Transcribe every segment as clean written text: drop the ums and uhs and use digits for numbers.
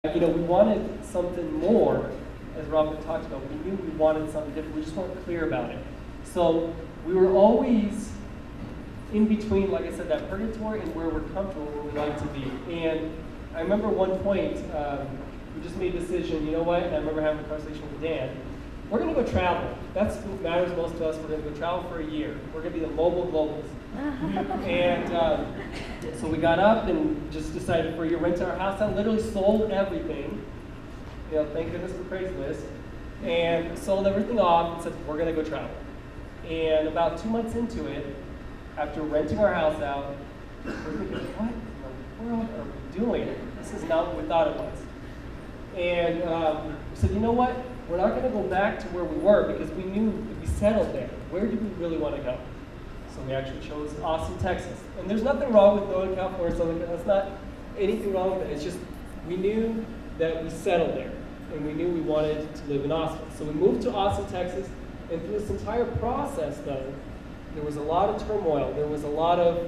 We wanted something more, as Robert talked about. We knew we wanted something different. We just weren't clear about it. So we were always in between, like I said, that purgatory and where we're comfortable, where we like to be. And I remember one point, we just made a decision, you know what, and I remember having a conversation with Dan. We're going to go travel. That's what matters most to us. We're going to go travel for a year. We're going to be the mobile globals. And so we got up and just decided for a year, rented our house out, literally sold everything. Thank goodness for Craigslist. And sold everything off and said, we're going to go travel. And about 2 months into it, after renting our house out, we're thinking, what in the world are we doing? This is not what we thought it was. And we said, you know what? We're not going to go back to where we were because we knew if we settled there, where did we really want to go? So we actually chose Austin, Texas. And there's nothing wrong with Northern California, Southern California. That's not anything wrong with it. It's just we knew that we settled there, and we knew we wanted to live in Austin. So we moved to Austin, Texas, and through this entire process, though, there was a lot of turmoil. There was a lot of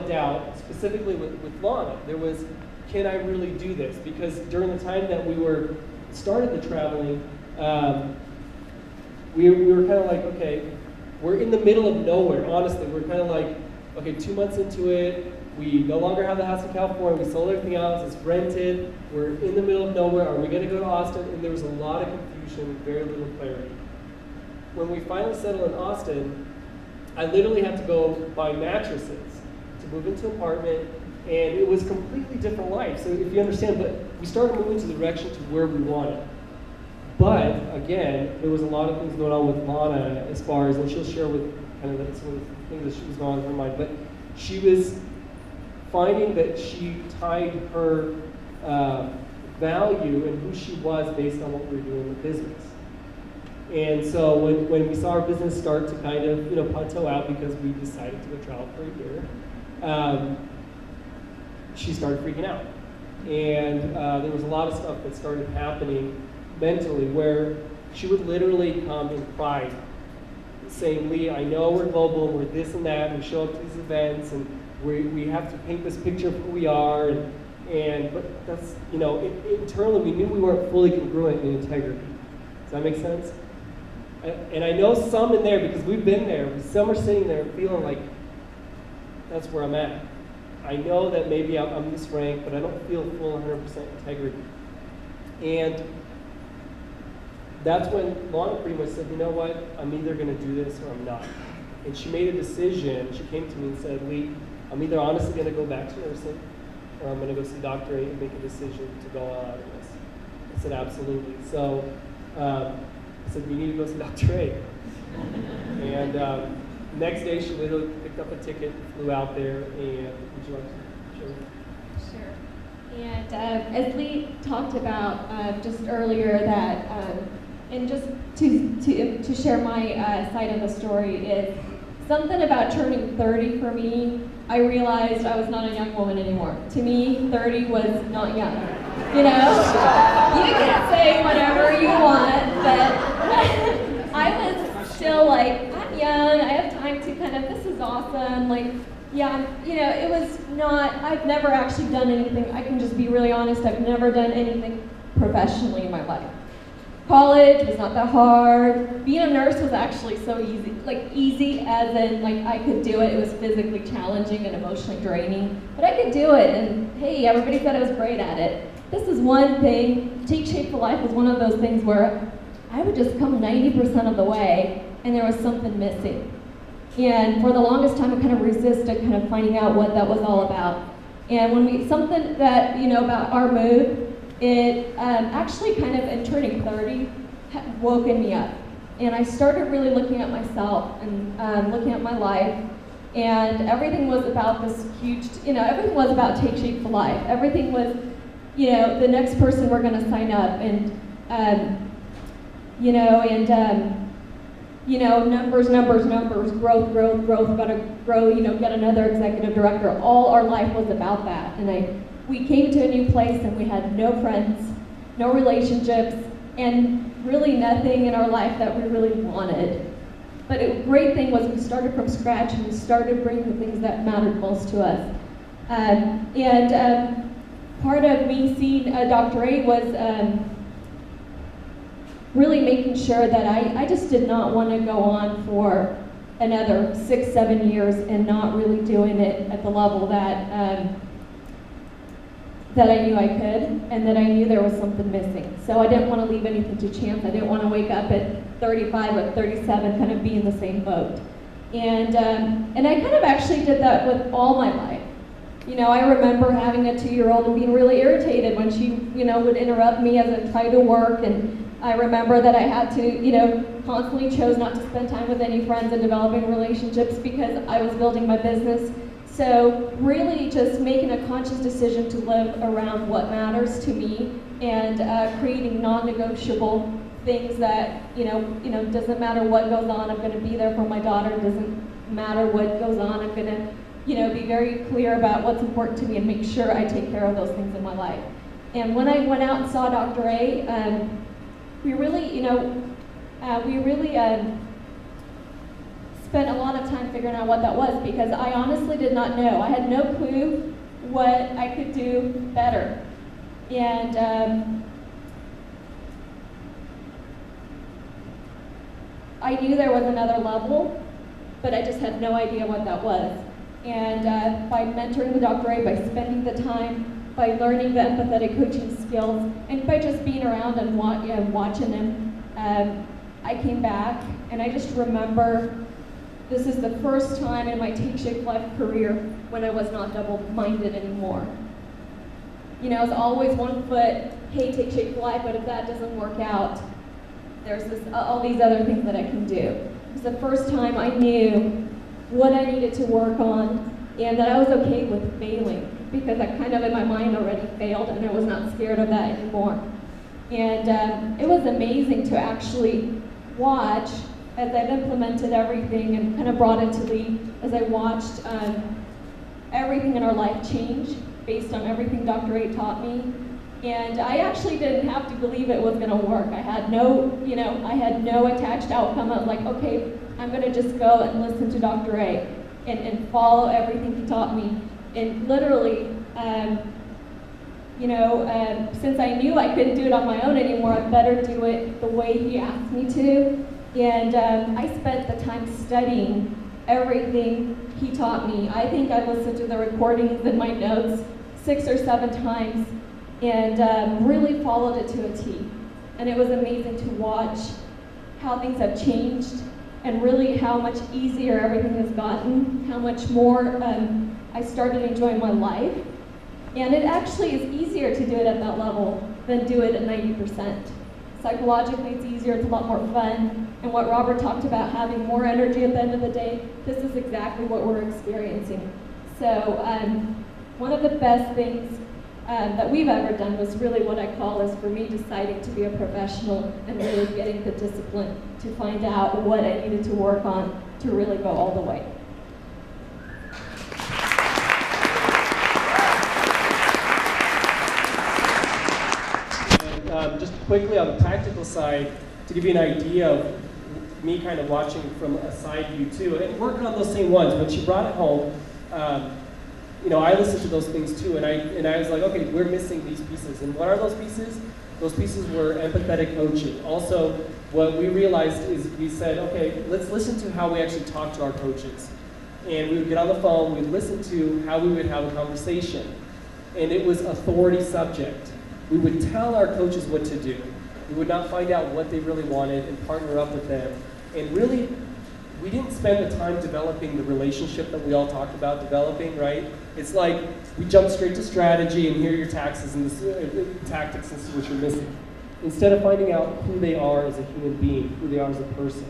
doubt, specifically with Lana. There was, can I really do this? Because during the time that we started the traveling, we were kind of like, okay, we're in the middle of nowhere, honestly. We're kind of like, okay, 2 months into it, we no longer have the house in California, we sold everything else, it's rented, we're in the middle of nowhere, are we going to go to Austin? And there was a lot of confusion, very little clarity. When we finally settled in Austin, I literally had to go buy mattresses to move into an apartment, and it was a completely different life. So if you understand, but we started moving to the direction to where we wanted. But again, there was a lot of things going on with Lana as far as, and she'll share with kind of some of the things that she was going on in her mind, but she was finding that she tied her value and who she was based on what we were doing in the business. And so when we saw our business start to kind of plateau out because we decided to go travel for a year, she started freaking out. And there was a lot of stuff that started happening mentally where she would literally come and cry, saying, Lee, I know we're global, we're this and that, and we show up to these events, and we have to paint this picture of who we are, but that's, internally we knew we weren't fully congruent in integrity. Does that make sense? And I know some in there, because we've been there, some are sitting there feeling like, that's where I'm at. I know that maybe I'm this rank, but I don't feel full 100% integrity. And that's when Lana pretty much said, you know what, I'm either going to do this or I'm not. And she made a decision. She came to me and said, Lee, I'm either honestly going to go back to nursing or I'm going to go see Dr. A and make a decision to go out of this. I said, absolutely. So I said, we need to go see Dr. A. And next day, she literally picked up a ticket, flew out there, and would you like to share? Sure. And as Lee talked about just earlier, that and just to share my side of the story is something about turning 30 for me. I realized I was not a young woman anymore. To me, 30 was not young. You can say whatever you want, but I was still like, I'm young, I have time to kind of, this is awesome, like, yeah, it was not, I've never actually done anything, I can just be really honest, I've never done anything professionally in my life. College was not that hard. Being a nurse was actually so easy, easy as in, I could do it. It was physically challenging and emotionally draining, but I could do it, and hey, everybody said I was great at it. This is one thing, Take Shape for Life was one of those things where I would just come 90% of the way, and there was something missing. And for the longest time, I kind of resisted kind of finding out what that was all about. And something that, about our move, it actually kind of, in turning 30, had woken me up. And I started really looking at myself and looking at my life, and everything was about this huge, everything was about Take Shape for Life. Everything was, the next person we're going to sign up, and, numbers, growth, got to grow, get another executive director. All our life was about that. And we came to a new place and we had no friends, no relationships, and really nothing in our life that we really wanted. But a great thing was we started from scratch and we started bringing the things that mattered most to us. part of me seeing Dr. A was really making sure that I just did not want to go on for another 6, 7 years and not really doing it at the level that that I knew I could, and that I knew there was something missing. So I didn't want to leave anything to chance. I didn't want to wake up at 35 or 37 kind of be in the same boat. And I kind of actually did that with all my life. You know, I remember having a 2-year-old and being really irritated when she, you know, would interrupt me as I tried to work. And I remember that I had to, you know, constantly chose not to spend time with any friends and developing relationships because I was building my business. So really just making a conscious decision to live around what matters to me and creating non-negotiable things that, you know, doesn't matter what goes on, I'm going to be there for my daughter. Doesn't matter what goes on, I'm going to, you know, be very clear about what's important to me and make sure I take care of those things in my life. And when I went out and saw Dr. A, we really, you know, spent a lot of time figuring out what that was, because I honestly did not know. I had no clue what I could do better. And I knew there was another level, but I just had no idea what that was. And by mentoring with Dr. A, by spending the time, by learning the empathetic coaching skills, and by just being around and watching him, I came back, and I just remember this is the first time in my Take Shape Life career when I was not double-minded anymore. You know, it's always one foot, hey, Take Shape Life, but if that doesn't work out, there's all these other things that I can do. It was the first time I knew what I needed to work on, and that I was okay with failing, because I kind of in my mind already failed, and I was not scared of that anymore. And it was amazing to actually watch as I've implemented everything and kind of brought it to lead, as I watched everything in our life change based on everything Dr. A taught me. And I actually didn't have to believe it was gonna work. I had no, you know, I had no attached outcome. I was like, okay, I'm gonna just go and listen to Dr. A and follow everything he taught me. And literally, you know, since I knew I couldn't do it on my own anymore, I better do it the way he asked me to. And I spent the time studying everything he taught me. I think I listened to the recordings and my notes 6 or 7 times, and really followed it to a T. And it was amazing to watch how things have changed, and really how much easier everything has gotten, how much more I started enjoying my life. And it actually is easier to do it at that level than do it at 90%. Psychologically, it's easier, it's a lot more fun. And what Robert talked about, having more energy at the end of the day, this is exactly what we're experiencing. So one of the best things that we've ever done was really what I call is for me deciding to be a professional and really getting the discipline to find out what I needed to work on to really go all the way. And just quickly on the practical side, to give you an idea of me kind of watching from a side view too, and working on those same ones. When she brought it home, you know, I listened to those things too, and I was like, okay, we're missing these pieces. And what are those pieces? Those pieces were empathetic coaching. Also, what we realized is we said, okay, let's listen to how we actually talk to our coaches. And we would get on the phone, we'd listen to how we would have a conversation. And it was authority subject. We would tell our coaches what to do. We would not find out what they really wanted and partner up with them. And really, we didn't spend the time developing the relationship that we all talked about developing, right? It's like we jump straight to strategy and here are your taxes and tactics, and this is what you're missing. Instead of finding out who they are as a human being, who they are as a person.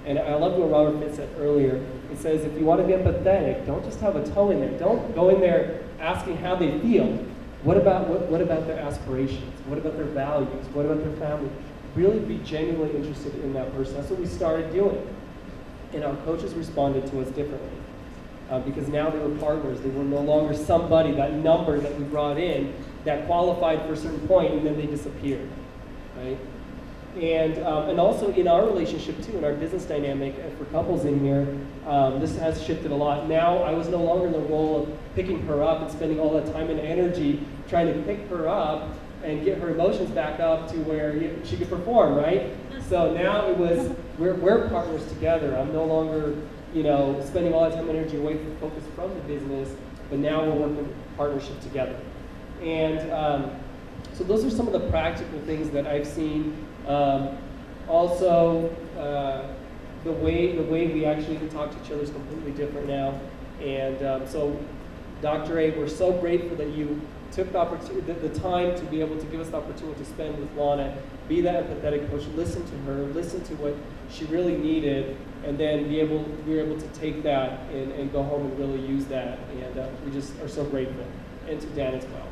And I love what Robert Fitz said earlier. It says if you want to be empathetic, don't just have a toe in there. Don't go in there asking how they feel. What about their aspirations? What about their values? What about their family? Really be genuinely interested in that person. That's what we started doing. And our coaches responded to us differently. Because now they were partners. They were no longer somebody, that number that we brought in, that qualified for a certain point, and then they disappeared, right? And also in our relationship too, in our business dynamic, for couples in here, this has shifted a lot. Now I was no longer in the role of picking her up and spending all that time and energy trying to pick her up and get her emotions back up to where she could perform, right? So now it was, we're partners together. I'm no longer, spending all that time and energy away from focus from the business, but now we're working in partnership together. And so those are some of the practical things that I've seen. Also, the way we actually can talk to each other is completely different now. And so, Dr. A, we're so grateful that you took the time to be able to give us the opportunity to spend with Lana, be that empathetic coach, listen to her, listen to what she really needed, and then we were able to take that and go home and really use that. And we just are so grateful. And to Dan as well.